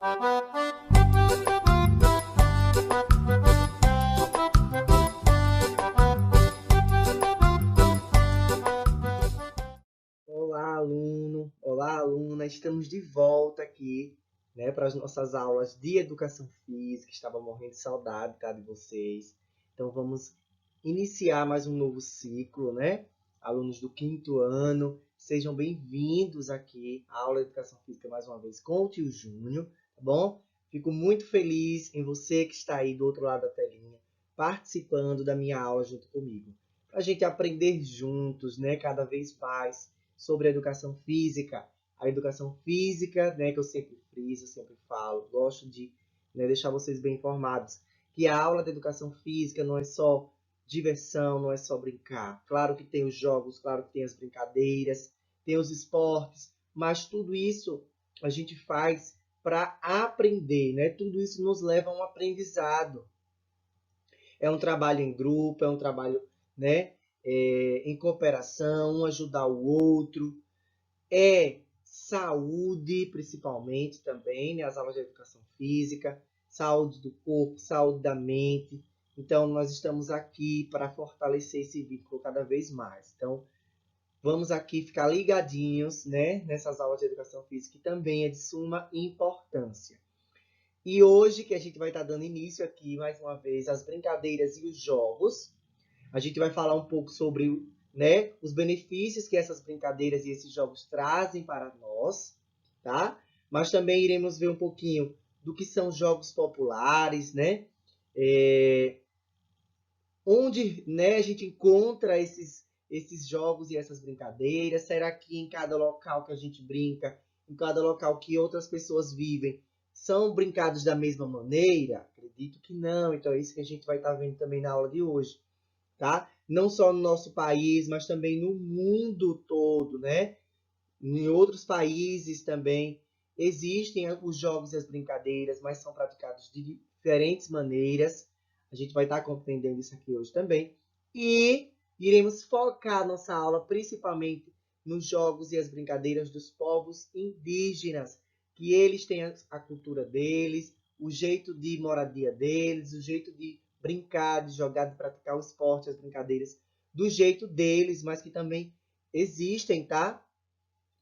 Olá, aluno! Olá, aluna! Estamos de volta aqui, né, para as nossas aulas de educação física. Estava morrendo de saudade, tá, de vocês. Então, vamos iniciar mais um novo ciclo, né? Alunos do 5º ano, sejam bem-vindos aqui à aula de educação física mais uma vez com o tio Júnior, tá bom? Fico muito feliz em você que está aí do outro lado da telinha, participando da minha aula junto comigo. Para a gente aprender juntos, né, cada vez mais sobre a educação física. A educação física, né, que eu sempre friso, sempre falo, gosto de, né, deixar vocês bem informados, que a aula de educação física não é só diversão, não é só brincar. Claro que tem os jogos, claro que tem as brincadeiras, tem os esportes, mas tudo isso a gente faz para aprender, né? Tudo isso nos leva a um aprendizado. É um trabalho em grupo, é um trabalho, né, em cooperação, um ajudar o outro. É saúde, principalmente também, né? As aulas de educação física, saúde do corpo, saúde da mente. Então, nós estamos aqui para fortalecer esse vínculo cada vez mais. Então, vamos aqui ficar ligadinhos, né, nessas aulas de educação física, que também é de suma importância. E hoje que a gente vai estar dando início aqui, mais uma vez, às brincadeiras e os jogos, a gente vai falar um pouco sobre, né, os benefícios que essas brincadeiras e esses jogos trazem para nós, tá? Mas também iremos ver um pouquinho do que são jogos populares, né? Onde, né, a gente encontra esses jogos e essas brincadeiras? Será que em cada local que a gente brinca, em cada local que outras pessoas vivem, são brincados da mesma maneira? Acredito que não. Então é isso que a gente vai estar vendo também na aula de hoje, tá? Não só no nosso país, mas também no mundo todo, né? Em outros países também existem os jogos e as brincadeiras, mas são praticados de diferentes maneiras. A gente vai estar compreendendo isso aqui hoje também. E iremos focar nossa aula principalmente nos jogos e as brincadeiras dos povos indígenas, que eles têm a cultura deles, o jeito de moradia deles, o jeito de brincar, de jogar, de praticar o esporte, as brincadeiras do jeito deles, mas que também existem, tá?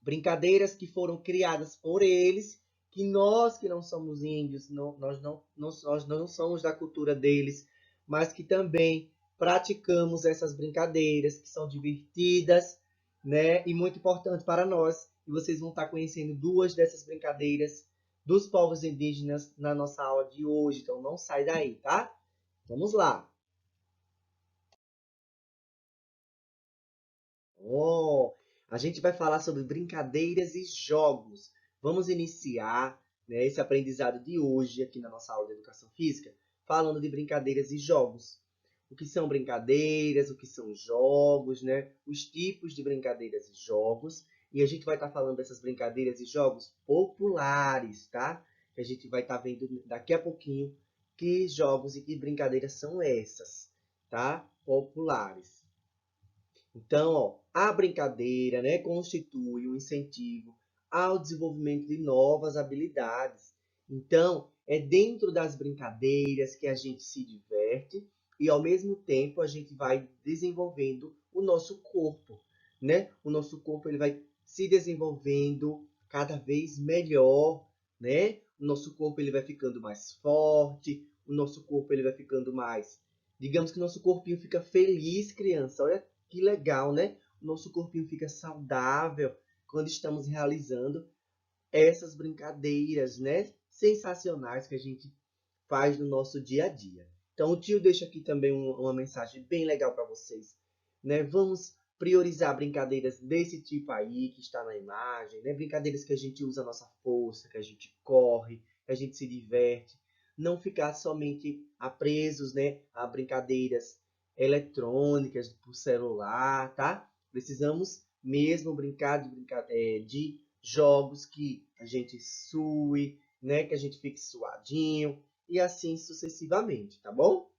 Brincadeiras que foram criadas por eles, que nós que não somos índios, nós não somos da cultura deles, mas que também praticamos essas brincadeiras, que são divertidas, né? E muito importantes para nós. E vocês vão estar conhecendo duas dessas brincadeiras dos povos indígenas na nossa aula de hoje. Então não sai daí, tá? Vamos lá. Oh, a gente vai falar sobre brincadeiras e jogos. Vamos iniciar, né, esse aprendizado de hoje aqui na nossa aula de educação física, falando de brincadeiras e jogos. O que são brincadeiras, o que são jogos, né? Os tipos de brincadeiras e jogos. E a gente vai estar falando dessas brincadeiras e jogos populares, tá? Que a gente vai estar vendo daqui a pouquinho que jogos e que brincadeiras são essas, tá? Populares. Então, ó, a brincadeira, né, constitui um incentivo ao desenvolvimento de novas habilidades. Então, é dentro das brincadeiras que a gente se diverte e, ao mesmo tempo, a gente vai desenvolvendo o nosso corpo, né? O nosso corpo ele vai se desenvolvendo cada vez melhor, né? O nosso corpo ele vai ficando mais forte, o nosso corpo ele vai ficando mais, digamos que o nosso corpinho fica feliz, criança. Olha que legal, né? O nosso corpinho fica saudável quando estamos realizando essas brincadeiras, né? Sensacionais que a gente faz no nosso dia a dia. Então, o tio deixa aqui também uma mensagem bem legal para vocês, né? Vamos priorizar brincadeiras desse tipo aí que está na imagem, né? Brincadeiras que a gente usa a nossa força, que a gente corre, que a gente se diverte. Não ficar somente presos, né, a brincadeiras eletrônicas por celular, tá? Precisamos mesmo de jogos que a gente sue, né, que a gente fique suadinho e assim sucessivamente, tá bom?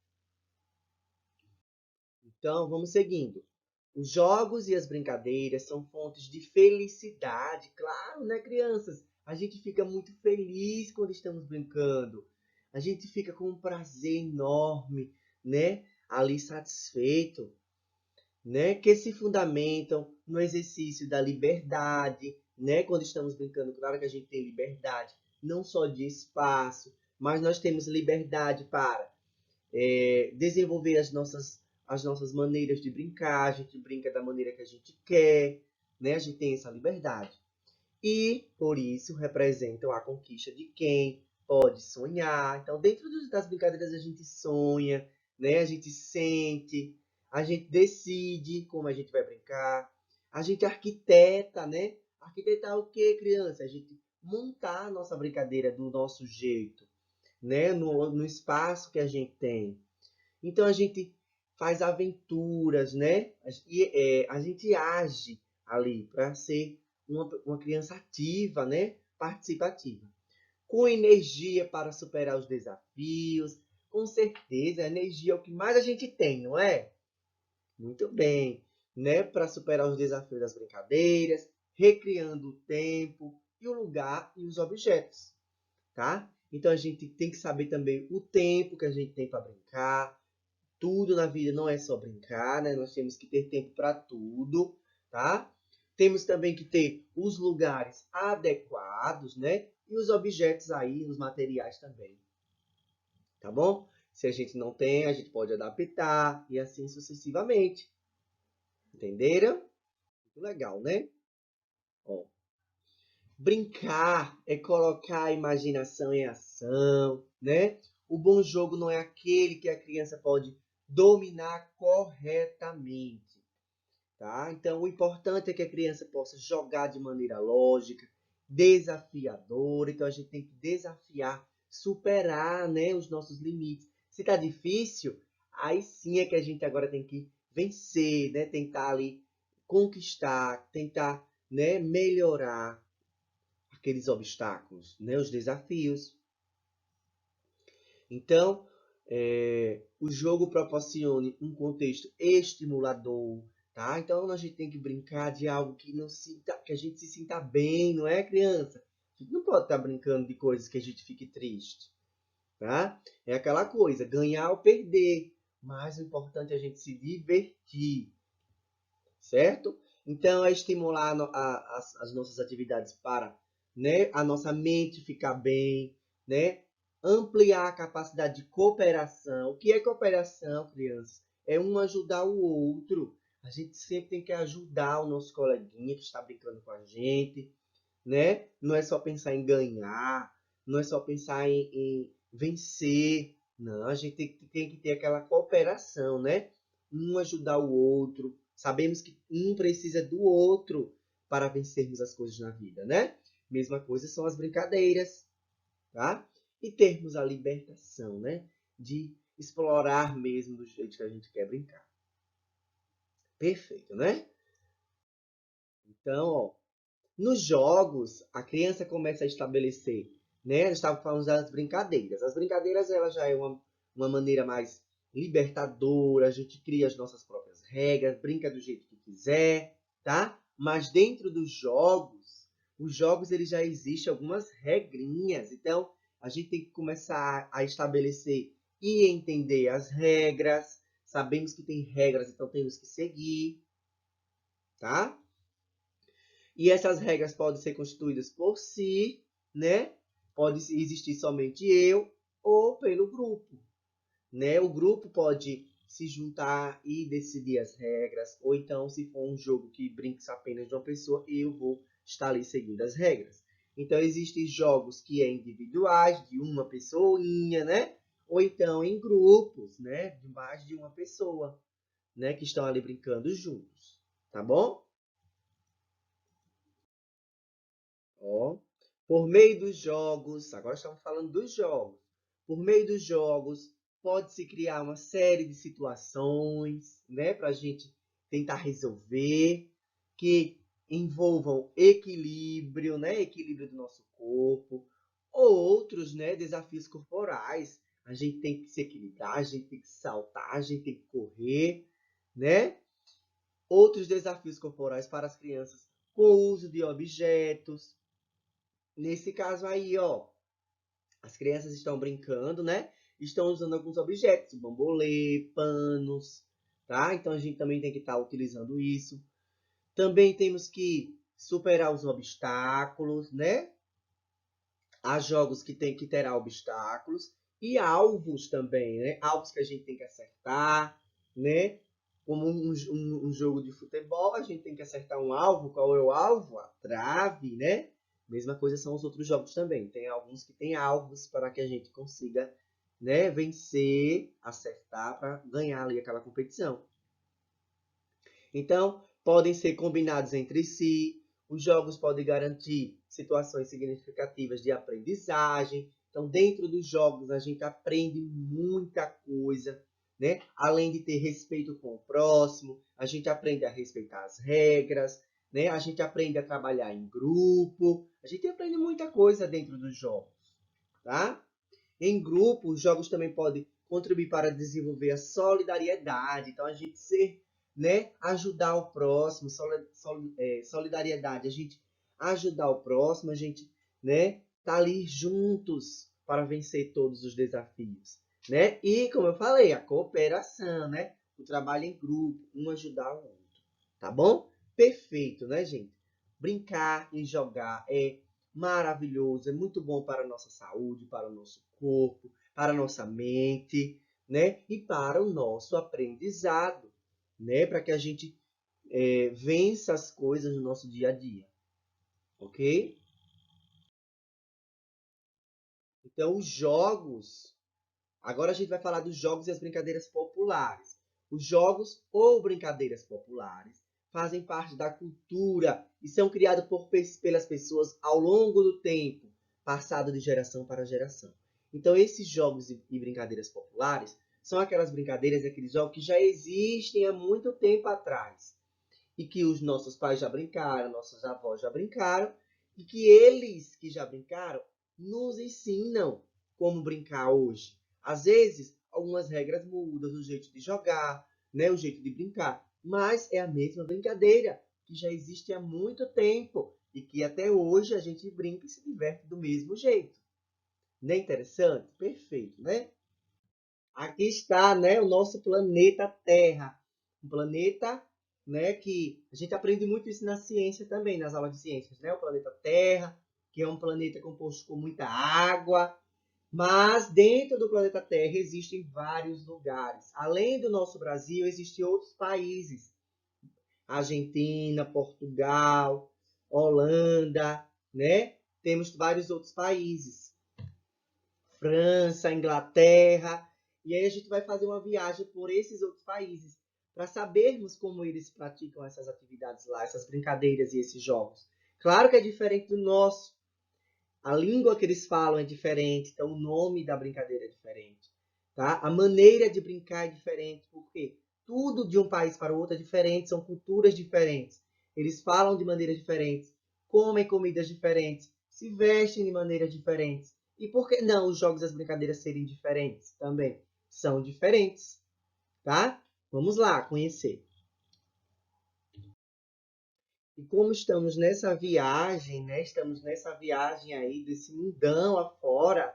Então, vamos seguindo. Os jogos e as brincadeiras são fontes de felicidade, claro, né, crianças? A gente fica muito feliz quando estamos brincando. A gente fica com um prazer enorme, né? Ali satisfeito, né? Que se fundamentam no exercício da liberdade, né? Quando estamos brincando, claro que a gente tem liberdade, não só de espaço, mas nós temos liberdade para desenvolver as nossas maneiras de brincar, a gente brinca da maneira que a gente quer, né? A gente tem essa liberdade. E, por isso, representam a conquista de quem pode sonhar. Então, dentro das brincadeiras, a gente sonha, né? A gente sente, a gente decide como a gente vai brincar, a gente arquiteta, né? Arquitetar o quê, criança? A gente montar a nossa brincadeira do nosso jeito, né? No espaço que a gente tem. Então a gente faz aventuras, né? E a gente age ali para ser uma criança ativa, né? Participativa. Com energia para superar os desafios. Com certeza, a energia é o que mais a gente tem, não é? Muito bem, né? Para superar os desafios das brincadeiras, recriando o tempo e o lugar e os objetos, tá? Então a gente tem que saber também o tempo que a gente tem para brincar, tudo na vida não é só brincar, né? Nós temos que ter tempo para tudo, tá? Temos também que ter os lugares adequados, né? E os objetos aí, os materiais também, tá bom? Se a gente não tem, a gente pode adaptar e assim sucessivamente. Entenderam? Muito legal, né? Ó, brincar é colocar a imaginação em ação, né? O bom jogo não é aquele que a criança pode dominar corretamente, tá? Então, o importante é que a criança possa jogar de maneira lógica, desafiadora. Então, a gente tem que desafiar, superar, né, os nossos limites. Se tá difícil, aí sim é que a gente agora tem que vencer, né? Tentar ali conquistar, tentar, né, melhorar aqueles obstáculos, né, os desafios. Então, o jogo proporcione um contexto estimulador, tá? Então, a gente tem que brincar de algo que a gente se sinta bem, não é, criança? A gente não pode estar brincando de coisas que a gente fique triste, tá? É aquela coisa, ganhar ou perder, mas o importante é a gente se divertir, certo? Então, é estimular as nossas atividades para, né, a nossa mente ficar bem, né? Ampliar a capacidade de cooperação. O que é cooperação, crianças? É um ajudar o outro. A gente sempre tem que ajudar o nosso coleguinha que está brincando com a gente, né? Não é só pensar em ganhar, não é só pensar em vencer. Não, a gente tem que ter aquela cooperação, né? Um ajudar o outro. Sabemos que um precisa do outro para vencermos as coisas na vida, né? Mesma coisa são as brincadeiras, tá? E termos a libertação, né? De explorar mesmo do jeito que a gente quer brincar. Perfeito, né? Então, ó, nos jogos, a criança começa a estabelecer, né? Eu estava falando das brincadeiras. As brincadeiras, ela já é uma maneira mais libertadora, a gente cria as nossas próprias regras, brinca do jeito que quiser, tá? Mas dentro dos jogos, os jogos eles já existem algumas regrinhas. Então, a gente tem que começar a estabelecer e entender as regras. Sabemos que tem regras, então temos que seguir, tá? E essas regras podem ser constituídas por si, né? Pode existir somente eu ou pelo grupo, né? O grupo pode se juntar e decidir as regras, ou então, se for um jogo que brinca apenas de uma pessoa, eu vou estar ali seguindo as regras. Então, existem jogos que é individuais, de uma pessoinha, né? Ou então em grupos, né? De mais de uma pessoa, né? Que estão ali brincando juntos, tá bom? Ó, por meio dos jogos, agora estamos falando dos jogos. Por meio dos jogos, pode-se criar uma série de situações, né, para a gente tentar resolver, que envolvam equilíbrio, né, equilíbrio do nosso corpo, ou outros, né, desafios corporais. A gente tem que se equilibrar, a gente tem que saltar, a gente tem que correr, né? Outros desafios corporais para as crianças com o uso de objetos, Nesse caso aí, ó, as crianças estão brincando, né? Estão usando alguns objetos, bambolê, panos, tá? Então a gente também tem que estar utilizando isso. Também temos que superar os obstáculos, né? Há jogos que tem que ter obstáculos e alvos também, né? Alvos que a gente tem que acertar, né? Como um jogo de futebol, a gente tem que acertar um alvo. Qual é o alvo? A trave, né? Mesma coisa são os outros jogos também. Tem alguns que têm alvos para que a gente consiga, né, vencer, acertar para ganhar ali aquela competição. Então, podem ser combinados entre si. Os jogos podem garantir situações significativas de aprendizagem. Então, dentro dos jogos, a gente aprende muita coisa, né? Além de ter respeito com o próximo, a gente aprende a respeitar as regras, né? A gente aprende a trabalhar em grupo. A gente aprende muita coisa dentro dos jogos, tá? Em grupo, os jogos também podem contribuir para desenvolver a solidariedade. Então, a gente ser, né, ajudar o próximo, solidariedade, a gente ajudar o próximo, a gente, né, tá ali juntos para vencer todos os desafios, né? E, como eu falei, a cooperação, né? O trabalho em grupo, um ajudar o outro, tá bom? Perfeito, né, gente? Brincar e jogar é maravilhoso, é muito bom para a nossa saúde, para o nosso corpo, para a nossa mente, né? E para o nosso aprendizado, né? Para que a gente vença as coisas no nosso dia a dia, ok? Então, os jogos. Agora a gente vai falar dos jogos e as brincadeiras populares. Os jogos ou brincadeiras populares fazem parte da cultura e são criados pelas pessoas ao longo do tempo, passado de geração para geração. Então, esses jogos e brincadeiras populares são aquelas brincadeiras e aqueles jogos que já existem há muito tempo atrás e que os nossos pais já brincaram, nossos avós já brincaram e que eles que já brincaram nos ensinam como brincar hoje. Às vezes, algumas regras mudam, o jeito de jogar, né, o jeito de brincar, mas é a mesma brincadeira que já existe há muito tempo e que até hoje a gente brinca e se diverte do mesmo jeito. Não é interessante? Perfeito, né? Aqui está, né, o nosso planeta Terra. Um planeta, né, que a gente aprende muito isso na ciência também, nas aulas de ciências, né? O planeta Terra, que é um planeta composto com muita água, mas dentro do planeta Terra existem vários lugares. Além do nosso Brasil, existem outros países. Argentina, Portugal, Holanda, né? Temos vários outros países. França, Inglaterra. E aí a gente vai fazer uma viagem por esses outros países para sabermos como eles praticam essas atividades lá, essas brincadeiras e esses jogos. Claro que é diferente do nosso. A língua que eles falam é diferente, então o nome da brincadeira é diferente, tá? A maneira de brincar é diferente, porque tudo de um país para o outro é diferente, são culturas diferentes. Eles falam de maneiras diferentes, comem comidas diferentes, se vestem de maneiras diferentes. E por que não os jogos e as brincadeiras serem diferentes também? São diferentes, tá? Vamos lá conhecer. E como estamos nessa viagem, né? Estamos nessa viagem aí desse mundão afora,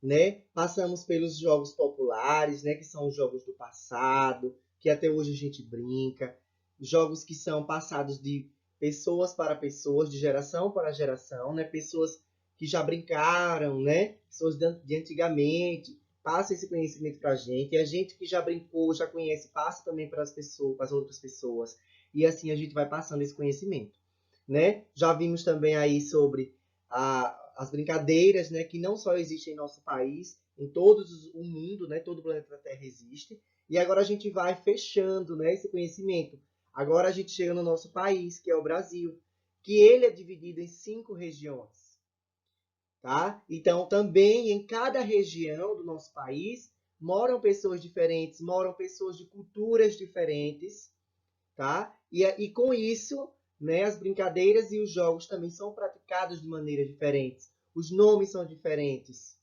né? Passamos pelos jogos populares, né? Que são os jogos do passado, que até hoje a gente brinca. Jogos que são passados de pessoas para pessoas, de geração para geração, né? Pessoas que já brincaram, né? Pessoas de antigamente. Passa esse conhecimento para a gente. E a gente que já brincou, já conhece, passa também para as pessoas, para as outras pessoas. E assim a gente vai passando esse conhecimento, né? Já vimos também aí sobre as brincadeiras, né, que não só existem em nosso país, em todo o mundo, né, todo o planeta Terra existe. E agora a gente vai fechando, né, esse conhecimento. Agora a gente chega no nosso país, que é o Brasil, que ele é dividido em 5 regiões, tá? Então também em cada região do nosso país moram pessoas diferentes, moram pessoas de culturas diferentes, tá? E com isso, né, as brincadeiras e os jogos também são praticados de maneiras diferentes. Os nomes são diferentes,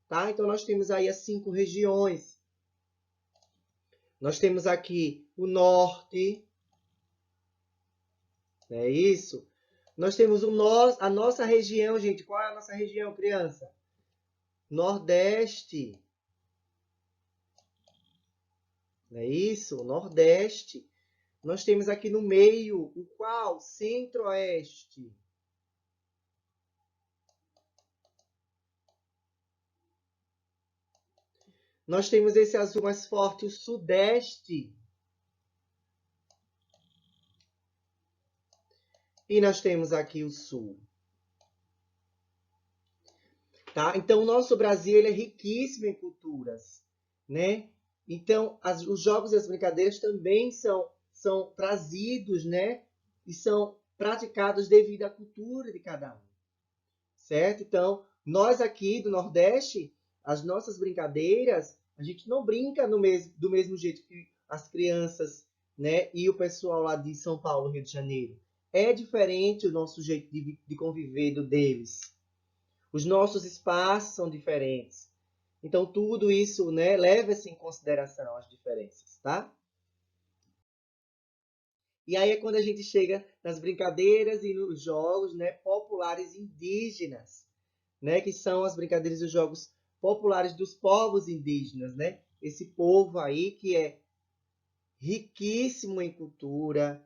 tá? Então nós temos aí as 5 regiões. Nós temos aqui o norte, é isso? Nós temos a nossa região, gente. Qual é a nossa região, criança? Nordeste. Não é isso? Nordeste. Nós temos aqui no meio, o qual? Centro-Oeste. Nós temos esse azul mais forte, o Sudeste. E nós temos aqui o Sul. Tá? Então, o nosso Brasil ele é riquíssimo em culturas, né? Então, os jogos e as brincadeiras também são trazidos, né? E são praticados devido à cultura de cada um, certo? Então, nós aqui do Nordeste, as nossas brincadeiras, a gente não brinca do mesmo jeito que as crianças, né? E o pessoal lá de São Paulo, Rio de Janeiro. É diferente o nosso jeito de conviver do deles. Os nossos espaços são diferentes. Então, tudo isso, né, leva-se em consideração as diferenças, tá? E aí é quando a gente chega nas brincadeiras e nos jogos, né, populares indígenas, né, que são as brincadeiras e os jogos populares dos povos indígenas, né? Esse povo aí que é riquíssimo em cultura,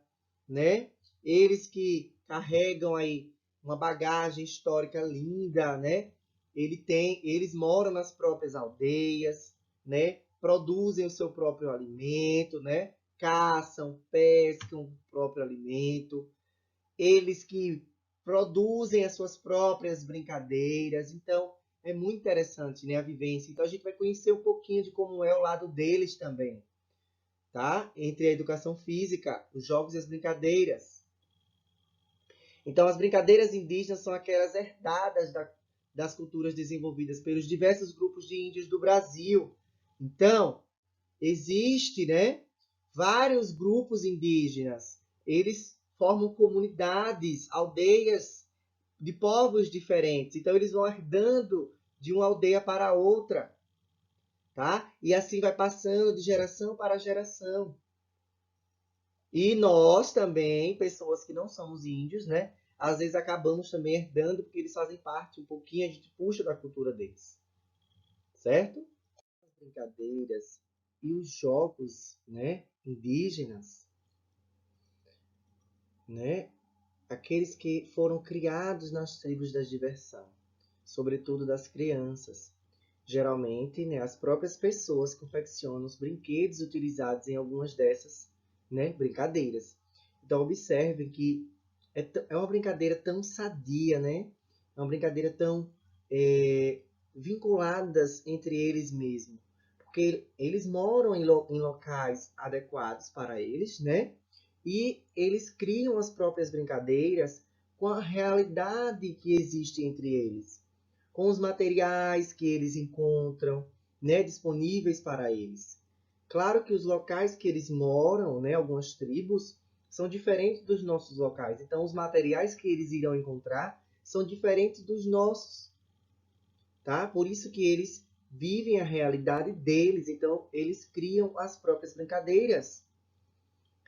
né? Eles que carregam aí uma bagagem histórica linda, né? Eles moram nas próprias aldeias, né? Produzem o seu próprio alimento, né? Caçam, pescam o próprio alimento. Eles que produzem as suas próprias brincadeiras. Então, é muito interessante, né, a vivência. Então, a gente vai conhecer um pouquinho de como é o lado deles também, tá? Entre a educação física, os jogos e as brincadeiras. Então, as brincadeiras indígenas são aquelas herdadas das culturas desenvolvidas pelos diversos grupos de índios do Brasil. Então, existe, né, vários grupos indígenas. Eles formam comunidades, aldeias de povos diferentes. Então, eles vão herdando de uma aldeia para outra, tá? E assim vai passando de geração para geração. E nós também, pessoas que não somos índios, né? Às vezes acabamos também herdando, porque eles fazem parte um pouquinho, a gente puxa da cultura deles, certo? As brincadeiras e os jogos, né, indígenas, né? Aqueles que foram criados nas tribos da diversão, sobretudo das crianças. Geralmente, né, as próprias pessoas confeccionam os brinquedos utilizados em algumas dessas, né, brincadeiras. Então, observem que é uma brincadeira tão sadia, né? É uma brincadeira tão vinculadas entre eles mesmos. Porque eles moram em locais adequados para eles, né? E eles criam as próprias brincadeiras com a realidade que existe entre eles, com os materiais que eles encontram, né, disponíveis para eles. Claro que os locais que eles moram, né, algumas tribos, são diferentes dos nossos locais. Então, os materiais que eles irão encontrar são diferentes dos nossos, tá? Por isso que eles vivem a realidade deles. Então, eles criam as próprias brincadeiras.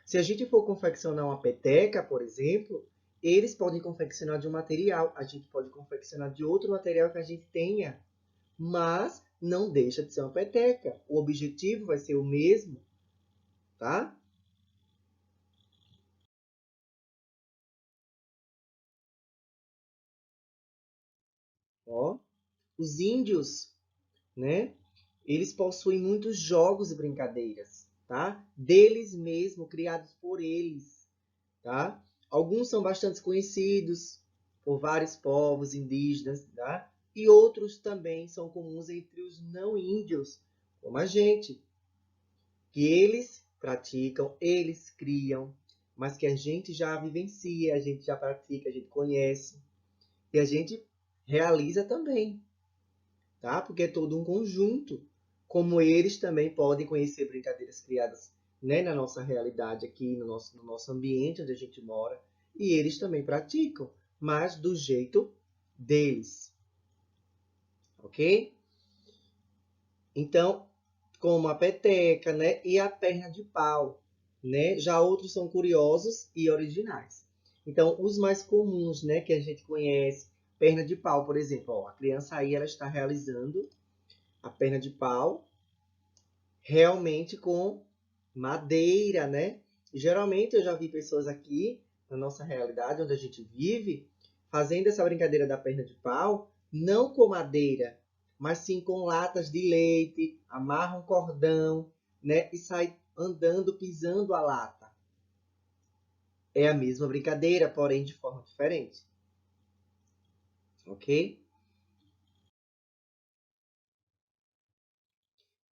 Se a gente for confeccionar uma peteca, por exemplo, eles podem confeccionar de um material, a gente pode confeccionar de outro material que a gente tenha, mas não deixa de ser uma peteca. O objetivo vai ser o mesmo, tá? Ó, os índios, né? Eles possuem muitos jogos e brincadeiras, tá? Deles mesmo, criados por eles, tá? Alguns são bastante conhecidos por vários povos indígenas, tá? E outros também são comuns entre os não índios, como a gente, que eles praticam, eles criam, mas que a gente já vivencia, a gente já pratica, a gente conhece e a gente realiza também, tá? Porque é todo um conjunto, como eles também podem conhecer brincadeiras criadas, né, na nossa realidade aqui, no nosso ambiente onde a gente mora, e eles também praticam, mas do jeito deles, ok? Então, como a peteca, né, e a perna de pau, né? Já outros são curiosos e originais. Então, os mais comuns, né, que a gente conhece, perna de pau, por exemplo. Ó, a criança aí ela está realizando a perna de pau realmente com madeira, né? E, geralmente eu já vi pessoas aqui na nossa realidade, onde a gente vive, fazendo essa brincadeira da perna de pau, não com madeira, mas sim com latas de leite, amarra um cordão, né? E sai andando, pisando a lata. É a mesma brincadeira, porém de forma diferente. Ok?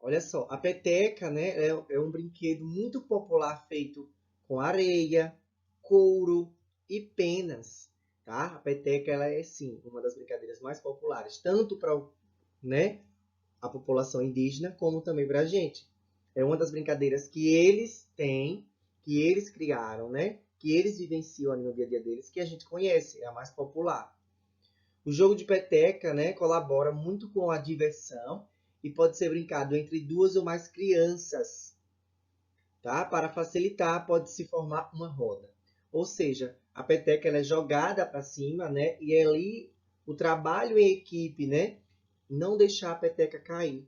Olha só, a peteca, né, é um brinquedo muito popular feito com areia, couro e penas, tá? A peteca, ela é, sim, uma das brincadeiras mais populares, tanto para, né, a população indígena, como também para a gente. É uma das brincadeiras que eles têm, que eles criaram, né, que eles vivenciam ali no dia a dia deles, que a gente conhece, é a mais popular. O jogo de peteca, né, colabora muito com a diversão e pode ser brincado entre duas ou mais crianças, tá? Para facilitar, pode-se formar uma roda. Ou seja, a peteca ela é jogada para cima, né? E é ali o trabalho em equipe, né? Não deixar a peteca cair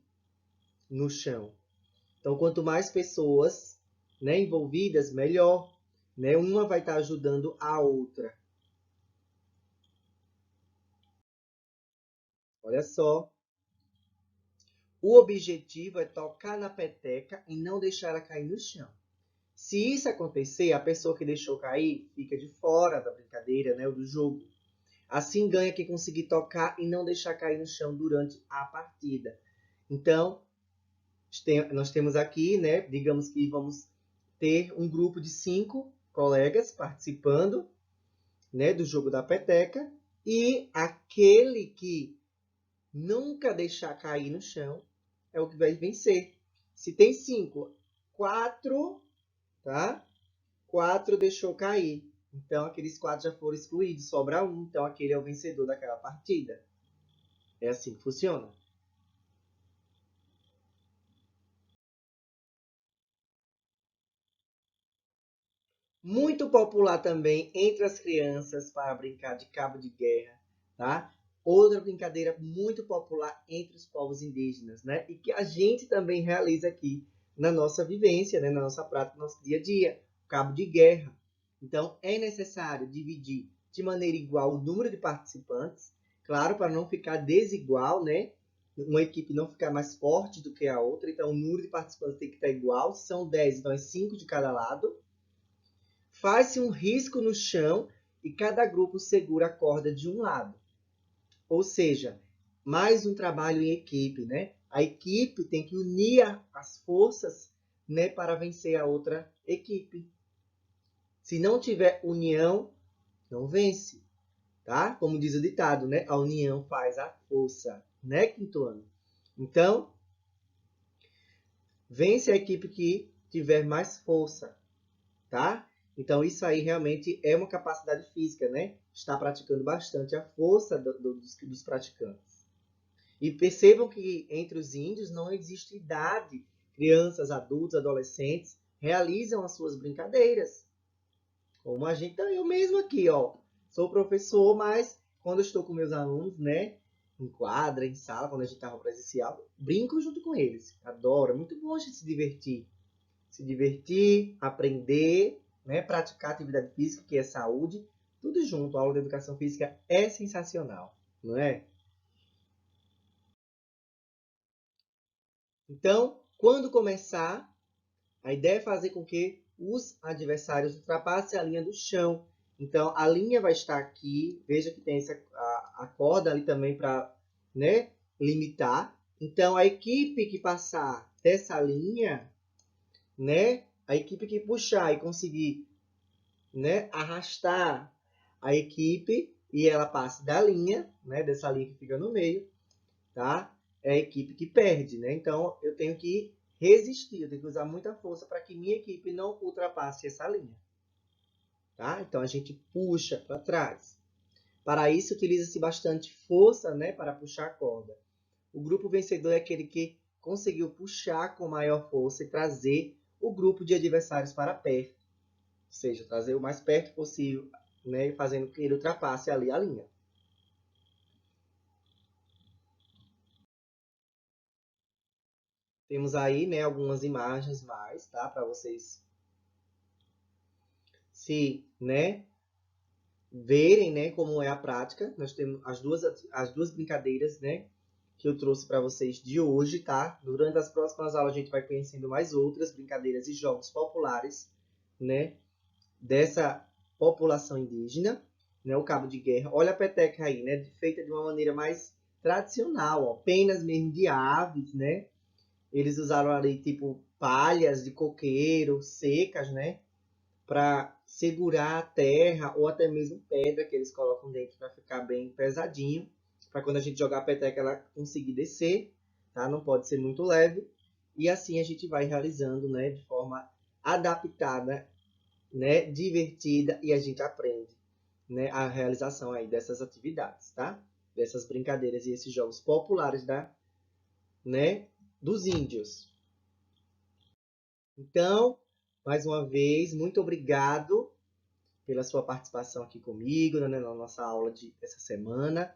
no chão. Então, quanto mais pessoas, né, envolvidas, melhor, né? Uma vai estar ajudando a outra. Olha só. O objetivo é tocar na peteca e não deixar ela cair no chão. Se isso acontecer, a pessoa que deixou cair fica de fora da brincadeira, né, ou do jogo. Assim ganha quem conseguir tocar e não deixar cair no chão durante a partida. Então, nós temos aqui, né, digamos que vamos ter um grupo de 5 colegas participando, né, do jogo da peteca, e aquele que nunca deixar cair no chão é o que vai vencer. Se tem 5, 4, tá? 4 deixou cair. Então, aqueles 4 já foram excluídos, sobra um. Então, aquele é o vencedor daquela partida. É assim que funciona. Muito popular também entre as crianças para brincar de cabo de guerra, tá? Outra brincadeira muito popular entre os povos indígenas, né? E que a gente também realiza aqui na nossa vivência, né? Na nossa prática, no nosso dia a dia, cabo de guerra. Então, é necessário dividir de maneira igual o número de participantes, claro, para não ficar desigual, né? Uma equipe não ficar mais forte do que a outra, então o número de participantes tem que estar igual, são 10, então é 5 de cada lado. Faz-se um risco no chão e cada grupo segura a corda de um lado. Ou seja, mais um trabalho em equipe, né? A equipe tem que unir as forças, né, para vencer a outra equipe. Se não tiver união, não vence, tá? Como diz o ditado, né? A união faz a força, né, quinto ano? Então, vence a equipe que tiver mais força, tá? Então, isso aí realmente é uma capacidade física, né? Está praticando bastante a força dos praticantes. E percebam que entre os índios não existe idade. Crianças, adultos, adolescentes realizam as suas brincadeiras. Como a gente, eu mesmo aqui, ó. Sou professor, mas quando eu estou com meus alunos, né? Em quadra, em sala, quando a gente estava presencial, brinco junto com eles. Adoro, é muito bom a gente se divertir. Se divertir, aprender, né? Praticar atividade física, que é saúde, tudo junto. A aula de educação física é sensacional, não é? Então, quando começar, a ideia é fazer com que os adversários ultrapassem a linha do chão. Então, a linha vai estar aqui. Veja que tem a corda ali também para, né, limitar. Então, a equipe que passar dessa linha, né, a equipe que puxar e conseguir, né, arrastar a equipe e ela passe da linha, né, dessa linha que fica no meio, tá? É a equipe que perde, né? Então eu tenho que resistir, eu tenho que usar muita força para que minha equipe não ultrapasse essa linha, tá? Então a gente puxa para trás. Para isso utiliza-se bastante força, né, para puxar a corda. O grupo vencedor é aquele que conseguiu puxar com maior força e trazer o grupo de adversários para perto, ou seja, trazer o mais perto possível né, fazendo que ele ultrapasse ali a linha. Temos aí, né, algumas imagens mais, tá, para vocês se, né, verem, né, como é a prática. Nós temos as duas brincadeiras, né, que eu trouxe para vocês de hoje, tá? Durante as próximas aulas a gente vai conhecendo mais outras brincadeiras e jogos populares, né, dessa população indígena, né, o cabo de guerra. Olha a peteca aí, né, feita de uma maneira mais tradicional, ó, penas mesmo de aves, né? Eles usaram ali tipo palhas de coqueiro secas, né, para segurar a terra ou até mesmo pedra que eles colocam dentro para ficar bem pesadinho, para quando a gente jogar a peteca ela conseguir descer, tá? Não pode ser muito leve. E assim a gente vai realizando, né, de forma adaptada, né, divertida, e a gente aprende, né, a realização aí dessas atividades, tá? Dessas brincadeiras e esses jogos populares né, dos índios. Então, mais uma vez, muito obrigado pela sua participação aqui comigo, né, na nossa aula dessa semana.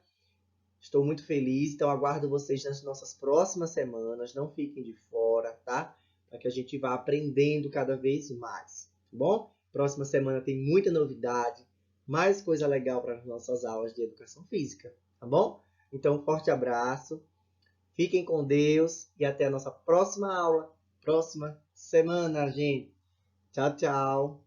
Estou muito feliz, então aguardo vocês nas nossas próximas semanas. Não fiquem de fora, tá? Para que a gente vá aprendendo cada vez mais, tá bom? Próxima semana tem muita novidade, mais coisa legal para as nossas aulas de educação física, tá bom? Então, um forte abraço, fiquem com Deus e até a nossa próxima aula, próxima semana, gente. Tchau, tchau.